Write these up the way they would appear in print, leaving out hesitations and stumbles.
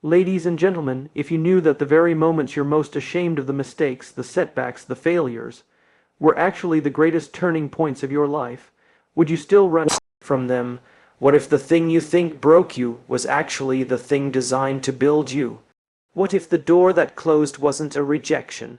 Ladies and gentlemen, if you knew that the very moments you're most ashamed of, the mistakes, the setbacks, the failures, were actually the greatest turning points of your life, would you still run from them? What if the thing you think broke you was actually the thing designed to build you? What if the door that closed wasn't a rejection,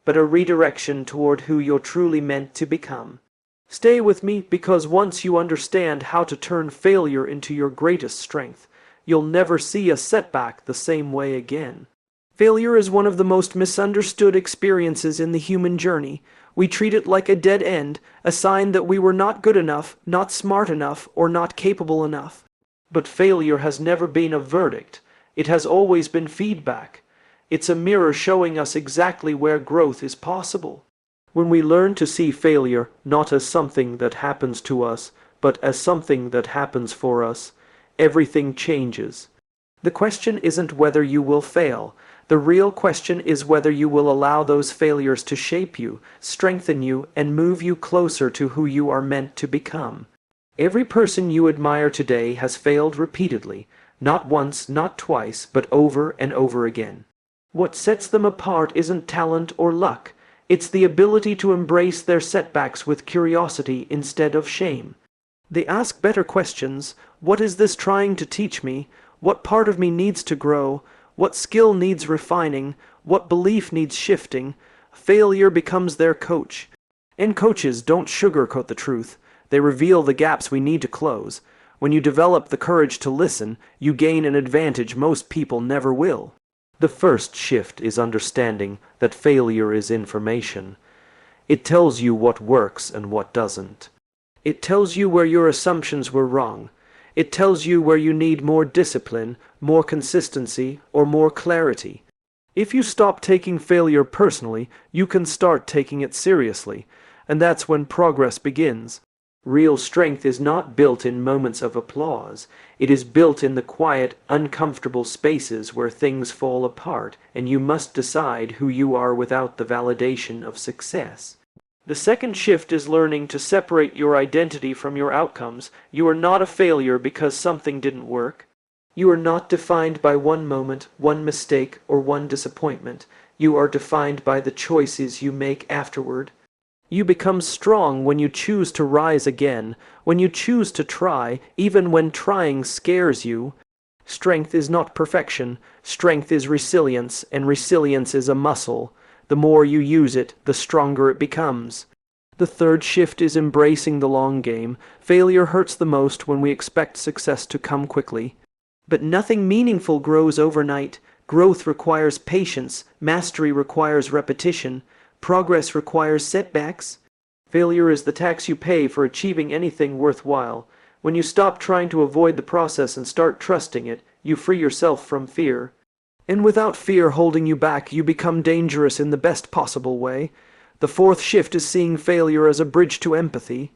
but a redirection toward who you're truly meant to become? Stay with me, because once you understand how to turn failure into your greatest strength, you'll never see a setback the same way again. Failure is one of the most misunderstood experiences in the human journey. We treat it like a dead end, a sign that we were not good enough, not smart enough, or not capable enough. But failure has never been a verdict. It has always been feedback. It's a mirror showing us exactly where growth is possible. When we learn to see failure not as something that happens to us, but as something that happens for us, everything changes. The question isn't whether you will fail. The real question is whether you will allow those failures to shape you, strengthen you, and move you closer to who you are meant to become. Every person you admire today has failed repeatedly, not once, not twice, but over and over again. What sets them apart isn't talent or luck. It's the ability to embrace their setbacks with curiosity instead of shame. They ask better questions. What is this trying to teach me? What part of me needs to grow? What skill needs refining? What belief needs shifting? Failure becomes their coach. And coaches don't sugarcoat the truth. They reveal the gaps we need to close. When you develop the courage to listen, you gain an advantage most people never will. The first shift is understanding that failure is information. It tells you what works and what doesn't. It tells you where your assumptions were wrong. It tells you where you need more discipline, more consistency, or more clarity. If you stop taking failure personally, you can start taking it seriously, and that's when progress begins. Real strength is not built in moments of applause. It is built in the quiet, uncomfortable spaces where things fall apart, and you must decide who you are without the validation of success. The second shift is learning to separate your identity from your outcomes. You are not a failure because something didn't work. You are not defined by one moment, one mistake, or one disappointment. You are defined by the choices you make afterward. You become strong when you choose to rise again, when you choose to try, even when trying scares you. Strength is not perfection. Strength is resilience, and resilience is a muscle. The more you use it, the stronger it becomes. The third shift is embracing the long game. Failure hurts the most when we expect success to come quickly. But nothing meaningful grows overnight. Growth requires patience. Mastery requires repetition. Progress requires setbacks. Failure is the tax you pay for achieving anything worthwhile. When you stop trying to avoid the process and start trusting it, you free yourself from fear. And without fear holding you back, you become dangerous in the best possible way. The fourth shift is seeing failure as a bridge to empathy.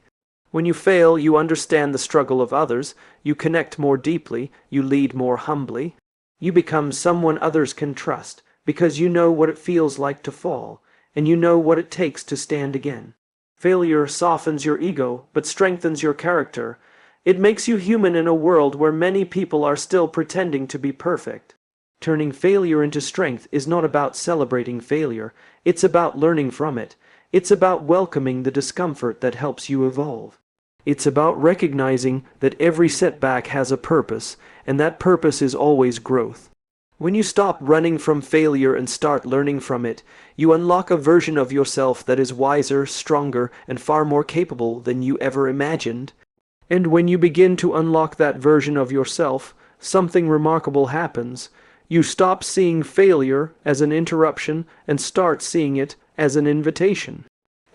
When you fail, you understand the struggle of others. You connect more deeply. You lead more humbly. You become someone others can trust, because you know what it feels like to fall, and you know what it takes to stand again. Failure softens your ego, but strengthens your character. It makes you human in a world where many people are still pretending to be perfect. Turning failure into strength is not about celebrating failure. It's about learning from it. It's about welcoming the discomfort that helps you evolve. It's about recognizing that every setback has a purpose, and that purpose is always growth. When you stop running from failure and start learning from it, you unlock a version of yourself that is wiser, stronger, and far more capable than you ever imagined. And when you begin to unlock that version of yourself, something remarkable happens. You stop seeing failure as an interruption and start seeing it as an invitation.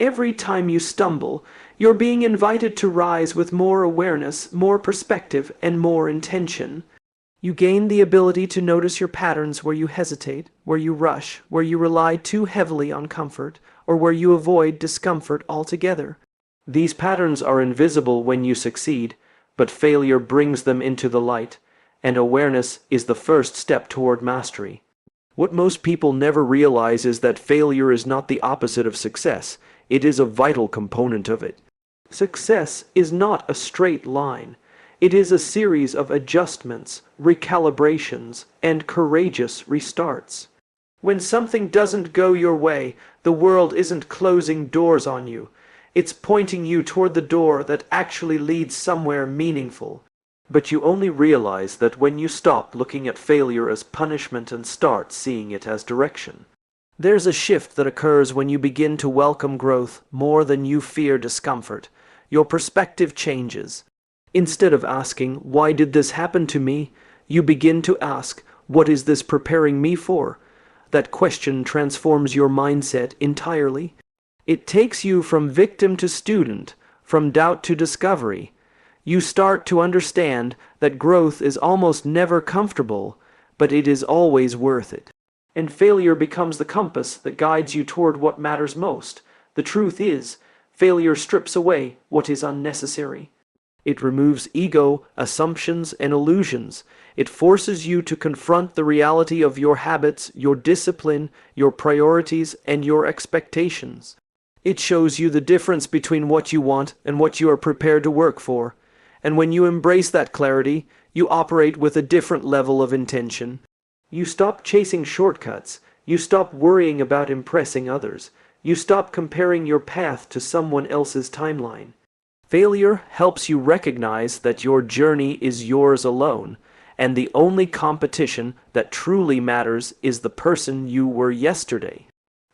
Every time you stumble, you're being invited to rise with more awareness, more perspective, and more intention. You gain the ability to notice your patterns where you hesitate, where you rush, where you rely too heavily on comfort, or where you avoid discomfort altogether. These patterns are invisible when you succeed, but failure brings them into the light, and awareness is the first step toward mastery. What most people never realize is that failure is not the opposite of success. It is a vital component of it. Success is not a straight line. It is a series of adjustments, recalibrations, and courageous restarts. When something doesn't go your way, the world isn't closing doors on you. It's pointing you toward the door that actually leads somewhere meaningful. But you only realize that when you stop looking at failure as punishment and start seeing it as direction. There's a shift that occurs when you begin to welcome growth more than you fear discomfort. Your perspective changes. Instead of asking, "Why did this happen to me?" you begin to ask, "What is this preparing me for?" That question transforms your mindset entirely. It takes you from victim to student, from doubt to discovery. You start to understand that growth is almost never comfortable, but it is always worth it. And failure becomes the compass that guides you toward what matters most. The truth is, failure strips away what is unnecessary. It removes ego, assumptions, and illusions. It forces you to confront the reality of your habits, your discipline, your priorities, and your expectations. It shows you the difference between what you want and what you are prepared to work for. And when you embrace that clarity, you operate with a different level of intention. You stop chasing shortcuts. You stop worrying about impressing others. You stop comparing your path to someone else's timeline. Failure helps you recognize that your journey is yours alone, and the only competition that truly matters is the person you were yesterday.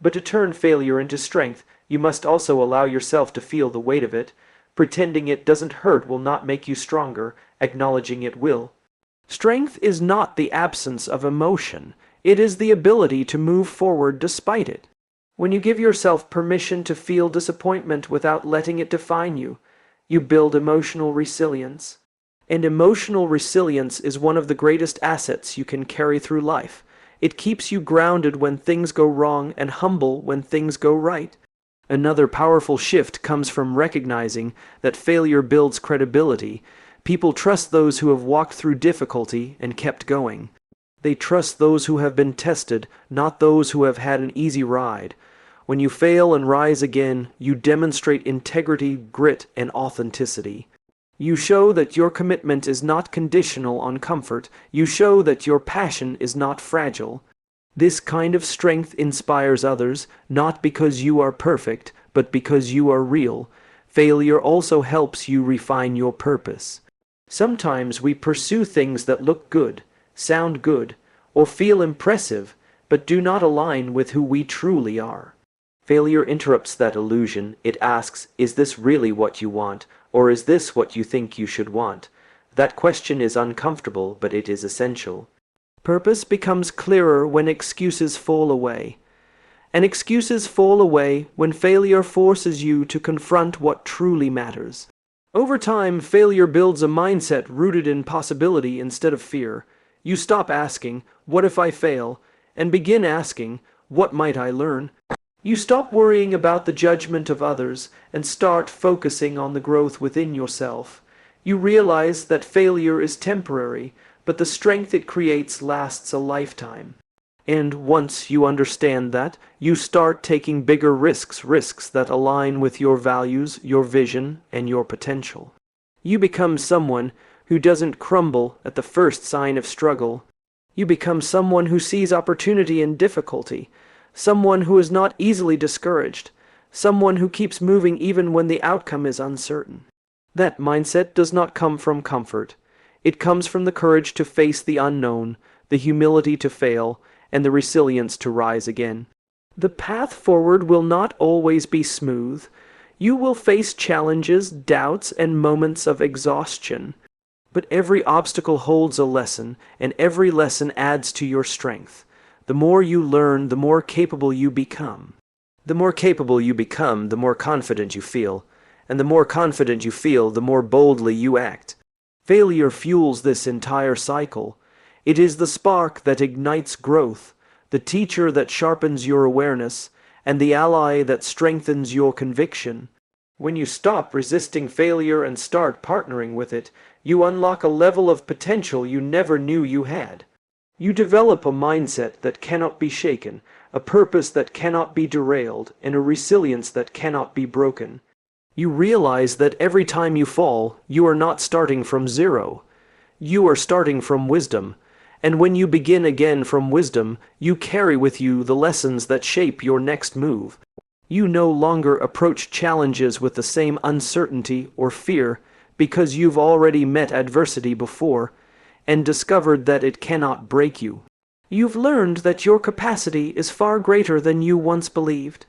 But to turn failure into strength, you must also allow yourself to feel the weight of it. Pretending it doesn't hurt will not make you stronger. Acknowledging it will. Strength is not the absence of emotion. It is the ability to move forward despite it. When you give yourself permission to feel disappointment without letting it define you, you build emotional resilience. And emotional resilience is one of the greatest assets you can carry through life. It keeps you grounded when things go wrong and humble when things go right. Another powerful shift comes from recognizing that failure builds credibility. People trust those who have walked through difficulty and kept going. They trust those who have been tested, not those who have had an easy ride. When you fail and rise again, you demonstrate integrity, grit, and authenticity. You show that your commitment is not conditional on comfort. You show that your passion is not fragile. This kind of strength inspires others, not because you are perfect, but because you are real. Failure also helps you refine your purpose. Sometimes we pursue things that look good, sound good, or feel impressive, but do not align with who we truly are. Failure interrupts that illusion. It asks, is this really what you want, or is this what you think you should want? That question is uncomfortable, but it is essential. Purpose becomes clearer when excuses fall away. And excuses fall away when failure forces you to confront what truly matters. Over time, failure builds a mindset rooted in possibility instead of fear. You stop asking, "What if I fail?" and begin asking, "What might I learn?" You stop worrying about the judgment of others and start focusing on the growth within yourself. You realize that failure is temporary, but the strength it creates lasts a lifetime. And once you understand that, you start taking bigger risks that align with your values, your vision, and your potential. You become someone who doesn't crumble at the first sign of struggle. You become someone who sees opportunity in difficulty, someone who is not easily discouraged, someone who keeps moving even when the outcome is uncertain. That mindset does not come from comfort. It comes from the courage to face the unknown, the humility to fail, and the resilience to rise again. The path forward will not always be smooth. You will face challenges, doubts, and moments of exhaustion. But every obstacle holds a lesson, and every lesson adds to your strength. The more you learn, the more capable you become. The more capable you become, the more confident you feel. And the more confident you feel, the more boldly you act. Failure fuels this entire cycle. It is the spark that ignites growth, the teacher that sharpens your awareness, and the ally that strengthens your conviction. When you stop resisting failure and start partnering with it, you unlock a level of potential you never knew you had. You develop a mindset that cannot be shaken, a purpose that cannot be derailed, and a resilience that cannot be broken. You realize that every time you fall, you are not starting from zero. You are starting from wisdom. And when you begin again from wisdom, you carry with you the lessons that shape your next move. You no longer approach challenges with the same uncertainty or fear because you've already met adversity before and discovered that it cannot break you. You've learned that your capacity is far greater than you once believed.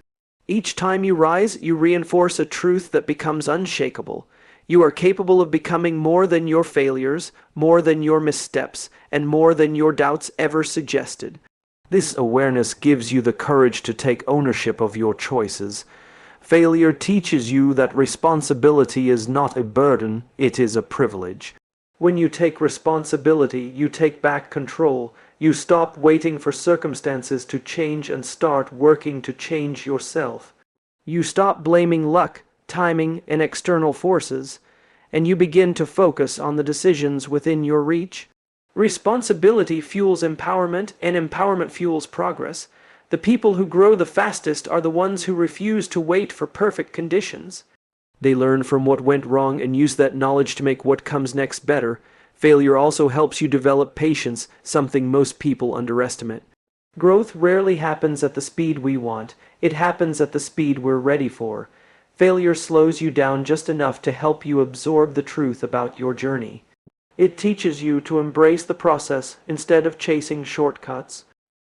Each time you rise, you reinforce a truth that becomes unshakable. You are capable of becoming more than your failures, more than your missteps, and more than your doubts ever suggested. This awareness gives you the courage to take ownership of your choices. Failure teaches you that responsibility is not a burden, it is a privilege. When you take responsibility, you take back control. You stop waiting for circumstances to change and start working to change yourself. You stop blaming luck, timing, and external forces, and you begin to focus on the decisions within your reach. Responsibility fuels empowerment, and empowerment fuels progress. The people who grow the fastest are the ones who refuse to wait for perfect conditions. They learn from what went wrong and use that knowledge to make what comes next better. Failure also helps you develop patience, something most people underestimate. Growth rarely happens at the speed we want, it happens at the speed we're ready for. Failure slows you down just enough to help you absorb the truth about your journey. It teaches you to embrace the process instead of chasing shortcuts.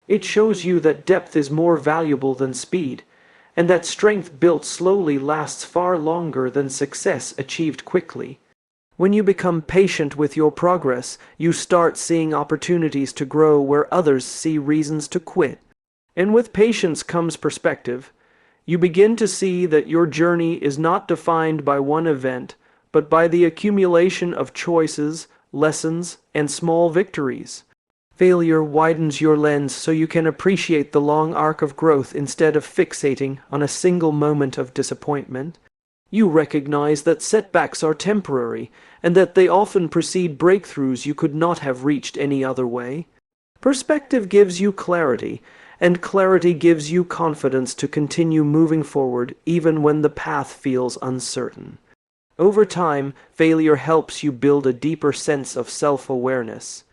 It shows you that depth is more valuable than speed, and that strength built slowly lasts far longer than success achieved quickly. When you become patient with your progress, you start seeing opportunities to grow where others see reasons to quit. And with patience comes perspective. You begin to see that your journey is not defined by one event, but by the accumulation of choices, lessons, and small victories. Failure widens your lens so you can appreciate the long arc of growth instead of fixating on a single moment of disappointment. You recognize that setbacks are temporary, and that they often precede breakthroughs you could not have reached any other way. Perspective gives you clarity, and clarity gives you confidence to continue moving forward even when the path feels uncertain. Over time, failure helps you build a deeper sense of self-awareness.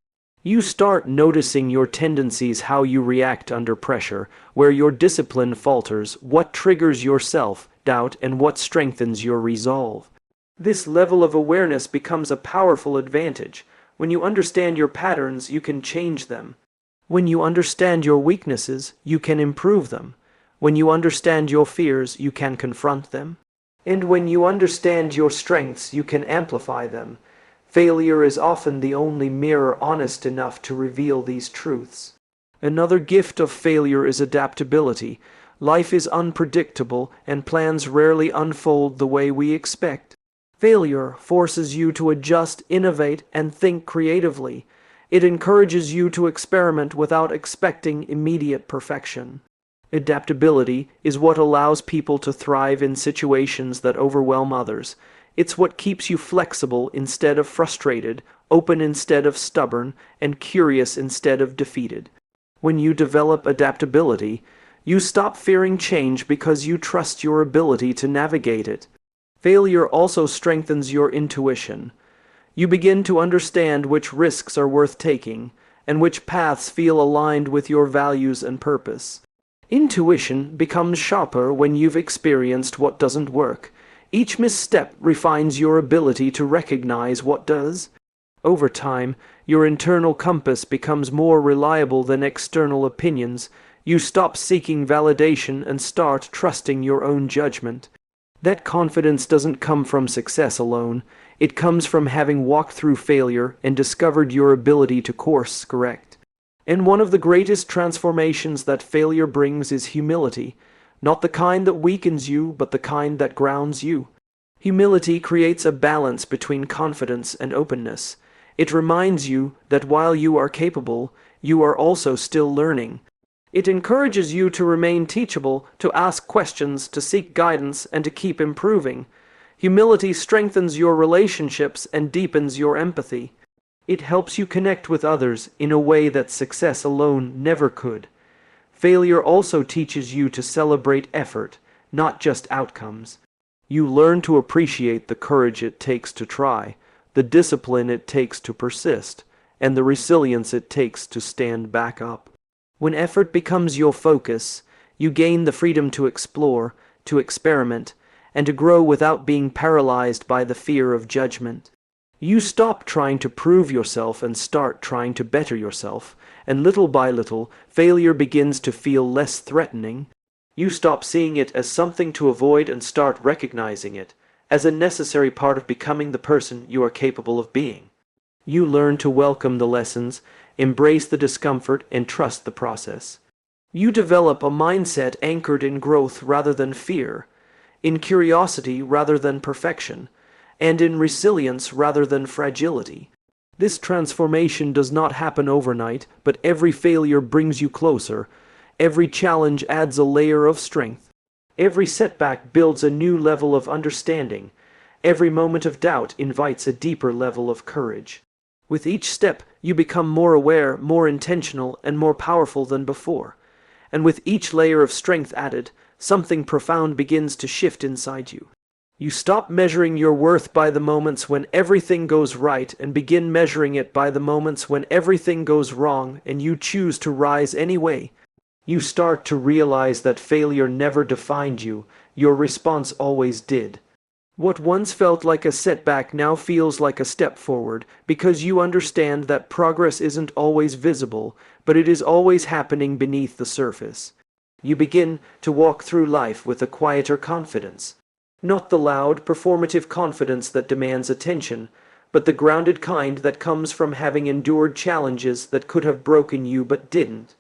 You start noticing your tendencies, how you react under pressure, where your discipline falters, what triggers your self-doubt, and what strengthens your resolve. This level of awareness becomes a powerful advantage. When you understand your patterns, you can change them. When you understand your weaknesses, you can improve them. When you understand your fears, you can confront them. And when you understand your strengths, you can amplify them. Failure is often the only mirror honest enough to reveal these truths. Another gift of failure is adaptability. Life is unpredictable, and plans rarely unfold the way we expect. Failure forces you to adjust, innovate, and think creatively. It encourages you to experiment without expecting immediate perfection. Adaptability is what allows people to thrive in situations that overwhelm others. It's what keeps you flexible instead of frustrated, open instead of stubborn, and curious instead of defeated. When you develop adaptability, you stop fearing change because you trust your ability to navigate it. Failure also strengthens your intuition. You begin to understand which risks are worth taking, and which paths feel aligned with your values and purpose. Intuition becomes sharper when you've experienced what doesn't work. Each misstep refines your ability to recognize what does. Over time, your internal compass becomes more reliable than external opinions. You stop seeking validation and start trusting your own judgment. That confidence doesn't come from success alone. It comes from having walked through failure and discovered your ability to course correct. And one of the greatest transformations that failure brings is humility. Not the kind that weakens you, but the kind that grounds you. Humility creates a balance between confidence and openness. It reminds you that while you are capable, you are also still learning. It encourages you to remain teachable, to ask questions, to seek guidance, and to keep improving. Humility strengthens your relationships and deepens your empathy. It helps you connect with others in a way that success alone never could. Failure also teaches you to celebrate effort, not just outcomes. You learn to appreciate the courage it takes to try, the discipline it takes to persist, and the resilience it takes to stand back up. When effort becomes your focus, you gain the freedom to explore, to experiment, and to grow without being paralyzed by the fear of judgment. You stop trying to prove yourself and start trying to better yourself, and little by little, failure begins to feel less threatening. You stop seeing it as something to avoid and start recognizing it as a necessary part of becoming the person you are capable of being. You learn to welcome the lessons, embrace the discomfort, and trust the process. You develop a mindset anchored in growth rather than fear, in curiosity rather than perfection, and in resilience rather than fragility. This transformation does not happen overnight, but every failure brings you closer. Every challenge adds a layer of strength. Every setback builds a new level of understanding. Every moment of doubt invites a deeper level of courage. With each step, you become more aware, more intentional, and more powerful than before. And with each layer of strength added, something profound begins to shift inside you. You stop measuring your worth by the moments when everything goes right and begin measuring it by the moments when everything goes wrong and you choose to rise anyway. You start to realize that failure never defined you, your response always did. What once felt like a setback now feels like a step forward, because you understand that progress isn't always visible, but it is always happening beneath the surface. You begin to walk through life with a quieter confidence. Not the loud, performative confidence that demands attention, but the grounded kind that comes from having endured challenges that could have broken you but didn't.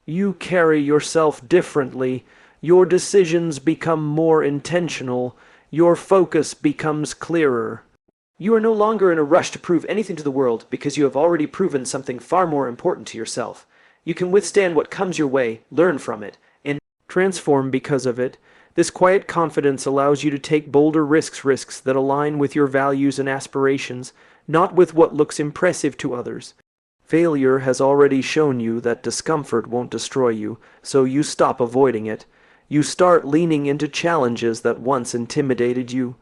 You carry yourself differently, your decisions become more intentional, your focus becomes clearer. You are no longer in a rush to prove anything to the world because you have already proven something far more important to yourself. You can withstand what comes your way, learn from it, and transform because of it. This quiet confidence allows you to take bolder risks that align with your values and aspirations, not with what looks impressive to others. Failure has already shown you that discomfort won't destroy you, so you stop avoiding it. You start leaning into challenges that once intimidated you.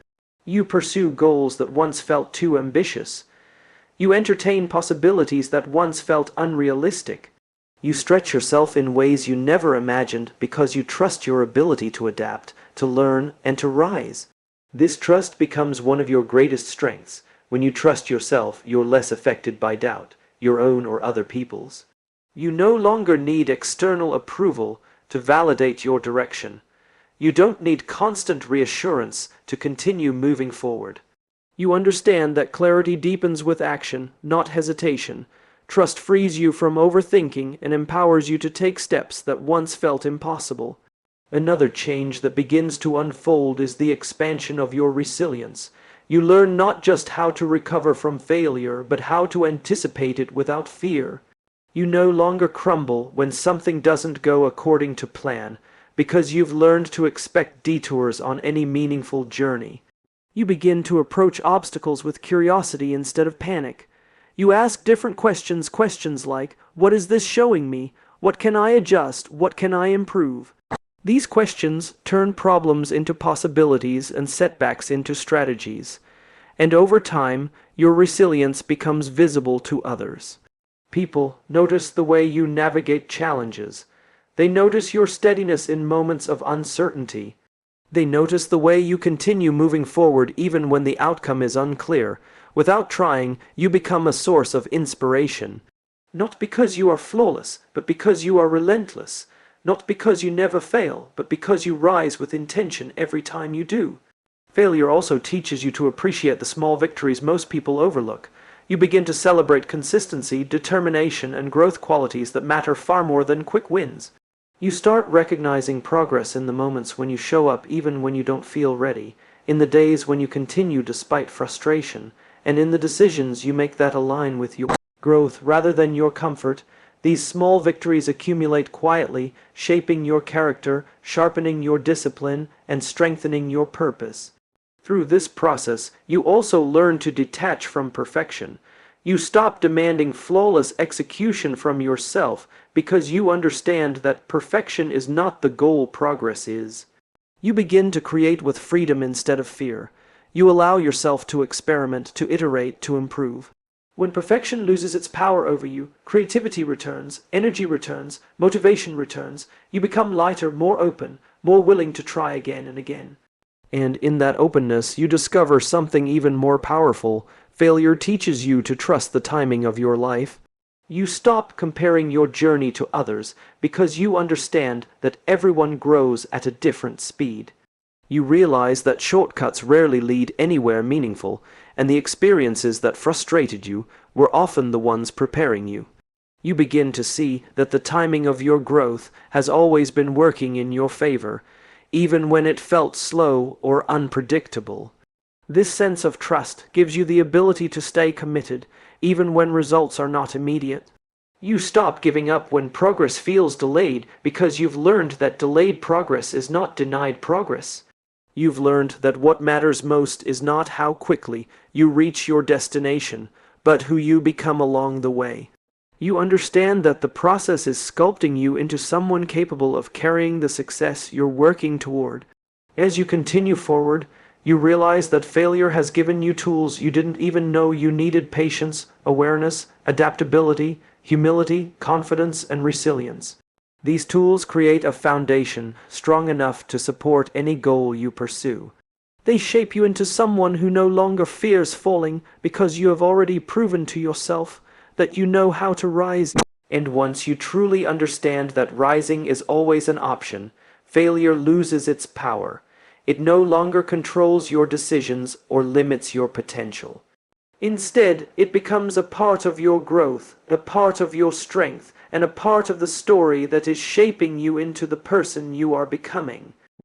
You pursue goals that once felt too ambitious. You entertain possibilities that once felt unrealistic. You stretch yourself in ways you never imagined because you trust your ability to adapt, to learn, and to rise. This trust becomes one of your greatest strengths. When you trust yourself, you're less affected by doubt, your own or other people's. You no longer need external approval to validate your direction. You don't need constant reassurance to continue moving forward. You understand that clarity deepens with action, not hesitation. Trust frees you from overthinking and empowers you to take steps that once felt impossible. Another change that begins to unfold is the expansion of your resilience. You learn not just how to recover from failure, but how to anticipate it without fear. You no longer crumble when something doesn't go according to plan, because you've learned to expect detours on any meaningful journey. You begin to approach obstacles with curiosity instead of panic. You ask different questions like, what is this showing me? What can I adjust? What can I improve? These questions turn problems into possibilities and setbacks into strategies. And over time, your resilience becomes visible to others. People notice the way you navigate challenges. They notice your steadiness in moments of uncertainty. They notice the way you continue moving forward even when the outcome is unclear. Without trying, you become a source of inspiration. Not because you are flawless, but because you are relentless. Not because you never fail, but because you rise with intention every time you do. Failure also teaches you to appreciate the small victories most people overlook. You begin to celebrate consistency, determination, and growth qualities that matter far more than quick wins. You start recognizing progress in the moments when you show up even when you don't feel ready, in the days when you continue despite frustration, and in the decisions you make that align with your growth rather than your comfort. These small victories accumulate quietly, shaping your character, sharpening your discipline, and strengthening your purpose. Through this process, you also learn to detach from perfection. You stop demanding flawless execution from yourself because you understand that perfection is not the goal, progress is. You begin to create with freedom instead of fear. You allow yourself to experiment, to iterate, to improve. When perfection loses its power over you, creativity returns, energy returns, motivation returns. You become lighter, more open, more willing to try again and again. And in that openness, you discover something even more powerful. Failure teaches you to trust the timing of your life. You stop comparing your journey to others because you understand that everyone grows at a different speed. You realize that shortcuts rarely lead anywhere meaningful, and the experiences that frustrated you were often the ones preparing you. You begin to see that the timing of your growth has always been working in your favor, even when it felt slow or unpredictable. This sense of trust gives you the ability to stay committed, even when results are not immediate. You stop giving up when progress feels delayed because you've learned that delayed progress is not denied progress. You've learned that what matters most is not how quickly you reach your destination, but who you become along the way. You understand that the process is sculpting you into someone capable of carrying the success you're working toward. As you continue forward, you realize that failure has given you tools you didn't even know you needed: patience, awareness, adaptability, humility, confidence, and resilience. These tools create a foundation strong enough to support any goal you pursue. They shape you into someone who no longer fears falling because you have already proven to yourself that you know how to rise. And once you truly understand that rising is always an option, failure loses its power. It no longer controls your decisions or limits your potential. Instead, it becomes a part of your growth, a part of your strength, and a part of the story that is shaping you into the person you are becoming.